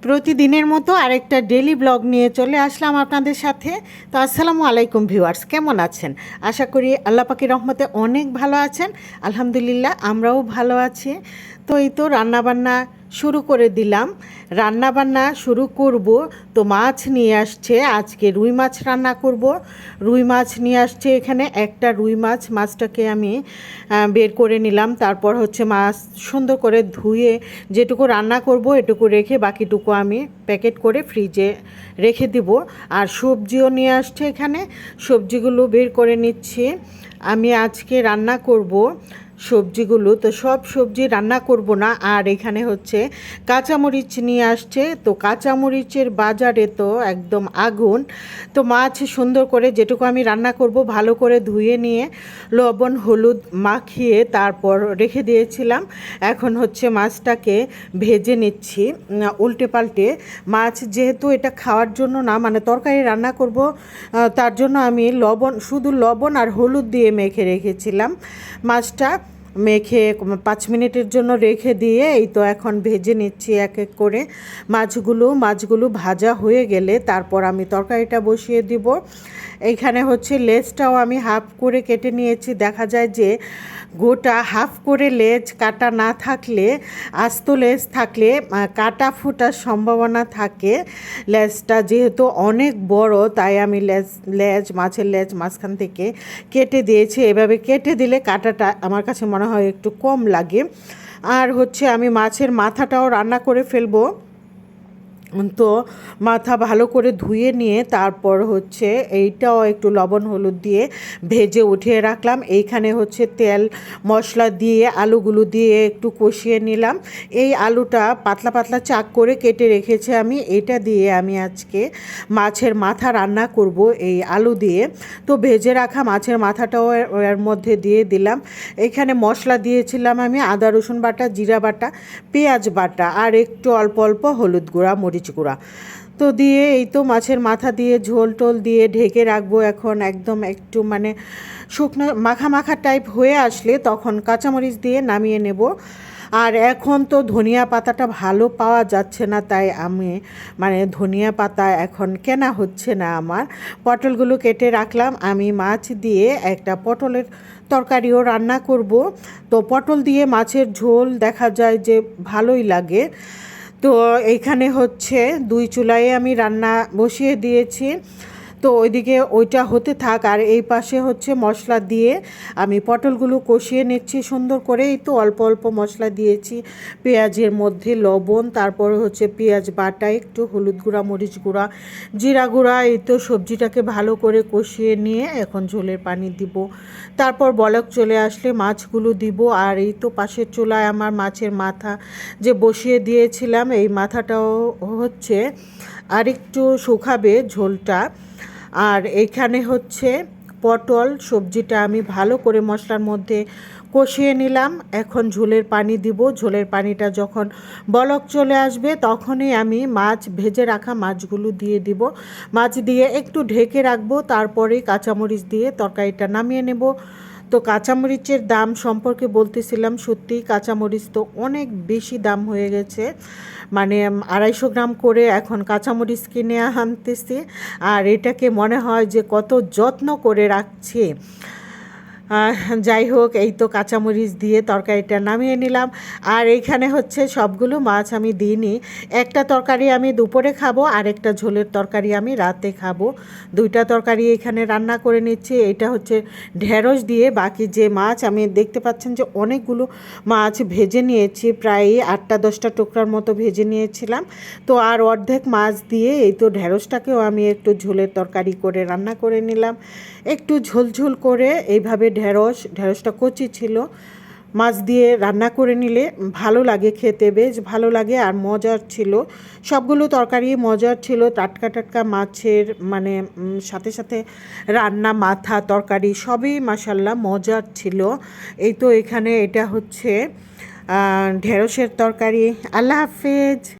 প্রতিদিনের মতো আরেকটা ডেলি ব্লগ নিয়ে চলে আসলাম আপনাদের সাথে। তো আসসালামু আলাইকুম ভিউয়ার্স, কেমন আছেন? আশা করি আল্লাহ পাকের রহমতে অনেক ভালো আছেন। আলহামদুলিল্লাহ আমরাও ভালো আছি। তো এই তো রান্নাবান্না শুরু করে দিলাম। রান্নাবান্না শুরু করব। তো মাছ নিয়ে আসছে, আজকে রুই মাছ রান্না করব। রুই মাছ নিয়ে আসছে এখানে একটা রুই মাছ। মাছটাকে আমি বের করে নিলাম। তারপর হচ্ছে মাছ সুন্দর করে ধুয়ে যেটুকু রান্না করব এটুকু রেখে বাকিটুকু আমি প্যাকেট করে ফ্রিজে রেখে দিব। আর সবজিও নিয়ে আসছে এখানে, সবজিগুলো বের করে নিচ্ছি। আমি আজকে রান্না করব সবজিগুলো, তো সব সবজি রান্না করব না। আর এখানে হচ্ছে কাঁচামরিচ নিয়ে আসছে, তো কাঁচামরিচের বাজারে তো একদম আগুন। তো মাছ সুন্দর করে যেটুকু আমি রান্না করব ভালো করে ধুয়ে নিয়ে লবণ হলুদ মাখিয়ে তারপর রেখে দিয়েছিলাম। এখন হচ্ছে মাছটাকে ভেজে নিচ্ছি উল্টে পাল্টে। মাছ যেহেতু এটা খাওয়ার জন্য না, মানে তরকারি রান্না করব, তার জন্য আমি শুধু লবণ আর হলুদ দিয়ে মেখে রেখেছিলাম। মাছটা মেখে 5 মিনিটের জন্য রেখে দিয়ে এই তো এখন ভেজে নিচ্ছি এক এক করে মাছগুলো ভাজা হয়ে গেলে তারপর আমি তরকারিটা বসিয়ে দিব। এইখানে হচ্ছে লেজটাও আমি হাফ করে কেটে নিয়েছি। দেখা যায় যে গোটা হাফ করে লেজ কাটা না থাকলে, আস্ত লেজ থাকলে কাটা ফোটার সম্ভাবনা থাকে। লেজটা যেহেতু অনেক বড় তাই আমি মাছের লেজ মাঝখান থেকে কেটে দিয়েছি। এভাবে কেটে দিলে কাটাটা আমার কাছে মনে হয় একটু কম লাগে। আর হচ্ছে আমি মাছের মাথাটাও রান্না করে ফেলবো। তো মাথা ভালো করে ধুয়ে নিয়ে তারপর হচ্ছে এইটাও একটু লবণ হলুদ দিয়ে ভেজে উঠিয়ে রাখলাম। এইখানে হচ্ছে তেল মশলা দিয়ে আলুগুলো দিয়ে একটু কষিয়ে নিলাম। এই আলুটা পাতলা পাতলা চাক করে কেটে রেখেছি আমি, এটা দিয়ে আমি আজকে মাছের মাথা রান্না করব এই আলু দিয়ে। তো ভেজে রাখা মাছের মাথাটাও এর মধ্যে দিয়ে দিলাম। এখানে মশলা দিয়েছিলাম আমি আদা রসুন বাটা, জিরা বাটা, পেঁয়াজ বাটা আর একটু অল্প অল্প হলুদ গুঁড়া মরিচ গুঁড়া। তো দিয়ে এই তো মাছের মাথা দিয়ে ঝোল টোল দিয়ে ঢেকে রাখবো। এখন একদম একটু মানে শুকনো মাখা মাখা টাইপ হয়ে আসলে তখন কাঁচামরিচ দিয়ে নামিয়ে নেব। আর এখন তো ধনিয়া পাতাটা ভালো পাওয়া যাচ্ছে না, তাই আমি মানে ধনিয়া পাতা এখন কেনা হচ্ছে না আমার। পটলগুলো কেটে রাখলাম। আমি মাছ দিয়ে একটা পটলের তরকারিও রান্না করব। তো পটল দিয়ে মাছের ঝোল দেখা যায় যে ভালোই লাগে। তো এইখানে হচ্ছে 2 চুলায় আমি রান্না বসিয়ে দিয়েছি। তো ওইদিকে ওইটা হতে থাক, আর এই পাশে হচ্ছে মশলা দিয়ে আমি পটলগুলো কষিয়ে নিচ্ছি সুন্দর করে। এই তো অল্প অল্প মশলা দিয়েছি, পেঁয়াজের মধ্যে লবণ, তারপরে হচ্ছে পেঁয়াজ বাটা, একটু হলুদ গুঁড়া মরিচ গুঁড়া জিরা গুঁড়া। এই তো সবজিটাকে ভালো করে কষিয়ে নিয়ে এখন ঝোলের পানি দিব। তারপর বলক চলে আসলে মাছগুলো দিব। আর এই তো পাশের চুলায় আমার মাছের মাথা যে বসিয়ে দিয়েছিলাম, এই মাথাটাও হচ্ছে আর একটু শুকাবে ঝোলটা। আর এইখানে হচ্ছে পটল সবজিটা আমি ভালো করে মশলার মধ্যে কষিয়ে নিলাম। এখন ঝোলের পানি দিব। ঝোলের পানিটা যখন বলক চলে আসবে তখনই আমি ভেজে রাখা মাছগুলো দিয়ে দিব। মাছ দিয়ে একটু ঢেকে রাখবো, তারপরে কাঁচামরিচ দিয়ে তরকারিটা নামিয়ে নেব। তো কাঁচামরিচের দাম সম্পর্কে বলতেছিলাম, সত্যিই কাঁচামরিচ তো অনেক বেশি দাম হয়ে গেছে। মানে 250 গ্রাম করে এখন কাঁচামরিচ কিনে আনতেছি। আর এটাকে মনে হয় যে কত যত্ন করে রাখছে। যাই হোক, এই তো কাঁচামরিচ দিয়ে তরকারিটা নামিয়ে নিলাম। আর এইখানে হচ্ছে সবগুলো মাছ আমি দিইনি। একটা তরকারি আমি দুপুরে খাবো আর একটা ঝোলের তরকারি আমি রাতে খাবো। 2টা তরকারি এখানে রান্না করে নিচ্ছি। এটা হচ্ছে ঢেঁড়স দিয়ে। বাকি যে মাছ আমি দেখতে পাচ্ছেন যে অনেকগুলো মাছ ভেজে নিয়েছি, প্রায় 8টা-10টা টুকরার মতো ভেজে নিয়েছিলাম। তো আর অর্ধেক মাছ দিয়ে এই তো ঢেঁড়সটাকেও আমি একটু ঝোলের তরকারি করে রান্না করে নিলাম। একটু ঝোল করে এইভাবে ঢেঁড়সটা কচি ছিল, মাছ দিয়ে রান্না করে নিলে ভালো লাগে খেতে, বেশ ভালো লাগে আর মজার ছিল। সবগুলো তরকারি মজার ছিল, টাটকা টাটকা মাছের মানে সাথে সাথে রান্না মাথা তরকারি সবই মাশাল্লাহ মজার ছিল। এই তো এখানে এটা হচ্ছে ঢেঁড়সের তরকারি। আল্লাহ হাফেজ।